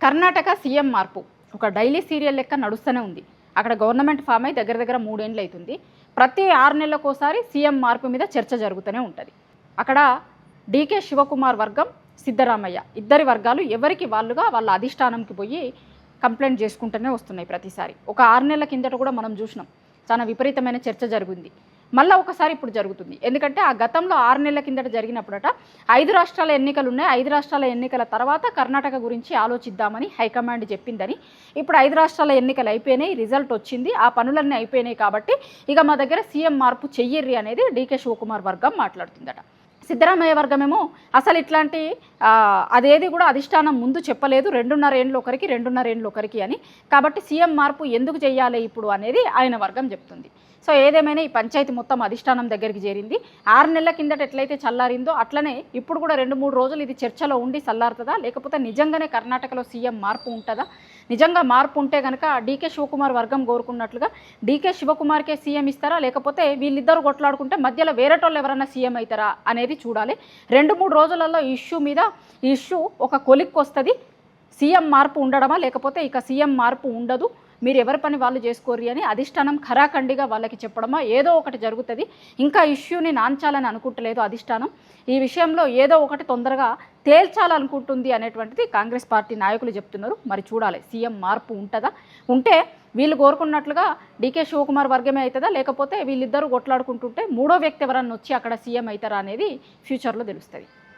Karnataka CM మార్పు ఒక daily serial లెక్క నడుస్తూనే ఉంది. అక్కడ గవర్నమెంట్ ఫామ్ అయి దగ్గర దగ్గర 3 ఏళ్ళు అవుతుంది. ప్రతి 6 నెలలకోసారి సీఎం మార్పు మీద చర్చ జరుగుతూనే ఉంటుంది. అక్కడ డీకే శివకుమార్ వర్గం, సిద్ధరామయ్య ఇద్దరి వర్గాలు ఎవరికి వాళ్ళుగా వాళ్ళ అధిష్టానంకి పోయి కంప్లైంట్ చేసుకుంటూనే వస్తున్నాయి ప్రతిసారి. ఒక 6 నెలల కిందట కూడా మనం చూసినాం, చాలా విపరీతమైన చర్చ జరిగింది. మళ్ళీ ఒకసారి ఇప్పుడు జరుగుతుంది. ఎందుకంటే ఆ గతంలో 6 నెలల కిందట జరిగినప్పుడట 5 రాష్ట్రాల ఎన్నికలు ఉన్నాయి, 5 రాష్ట్రాల ఎన్నికల తర్వాత కర్ణాటక గురించి ఆలోచిద్దామని హైకమాండ్ చెప్పిందని. ఇప్పుడు 5 రాష్ట్రాల ఎన్నికలు అయిపోయినాయి, రిజల్ట్ వచ్చింది, ఆ పనులన్నీ అయిపోయినాయి. కాబట్టి ఇక మా దగ్గర సీఎం మార్పు చెయ్యర్రి అనేది డీకే శివకుమార్ వర్గం మాట్లాడుతుందట. సిద్ధరామయ్య వర్గమేమో అసలు ఇట్లాంటి అదేది కూడా అధిష్టానం ముందు చెప్పలేదు, 2.5 ఏళ్ళు ఒకరికి 2.5 ఏళ్ళు ఒకరికి అని. కాబట్టి సీఎం మార్పు ఎందుకు చెయ్యాలి ఇప్పుడు అనేది ఆయన వర్గం చెప్తుంది. సో ఏదేమైనా ఈ పంచాయతీ మొత్తం అధిష్టానం దగ్గరికి చేరింది. 6 నెలల కిందట ఎట్లయితే చల్లారిందో అట్లనే ఇప్పుడు కూడా 2-3 రోజులు ఇది చర్చలో ఉండి చల్లారుతుందా, లేకపోతే నిజంగానే కర్ణాటకలో సీఎం మార్పు ఉంటుందా? నిజంగా మార్పు ఉంటే కనుక డీకే శివకుమార్ వర్గం కోరుకున్నట్లుగా డీకే శివకుమార్కే సీఎం ఇస్తారా, లేకపోతే వీళ్ళిద్దరు కొట్లాడుకుంటే మధ్యలో వేరేటోళ్ళు ఎవరన్నా సీఎం అవుతారా అనేది చూడాలి. 2-3 రోజులలో ఈ ఇష్యూ ఒక కొలిక్కి వస్తుంది. సీఎం మార్పు ఉండడమా, లేకపోతే ఇక సీఎం మార్పు ఉండదు, మీరు ఎవరి పని వాళ్ళు చేసుకోర్రి అని అధిష్టానం ఖరాఖండిగా వాళ్ళకి చెప్పడమా, ఏదో ఒకటి జరుగుతుంది. ఇంకా ఇష్యూని నాంచాలని అనుకుంటలేదు అధిష్టానం. ఈ విషయంలో ఏదో ఒకటి తొందరగా తేల్చాలనుకుంటుంది అనేటువంటిది కాంగ్రెస్ పార్టీ నాయకులు చెప్తున్నారు. మరి చూడాలి సీఎం మార్పు ఉంటుందా, ఉంటే వీళ్ళు కోరుకున్నట్లుగా డీకే శివకుమార్ వర్గమే అవుతుందా, లేకపోతే వీళ్ళిద్దరూ కొట్లాడుకుంటుంటే మూడో వ్యక్తి ఎవరన్నా వచ్చి అక్కడ సీఎం అవుతారా అనేది ఫ్యూచర్లో తెలుస్తుంది.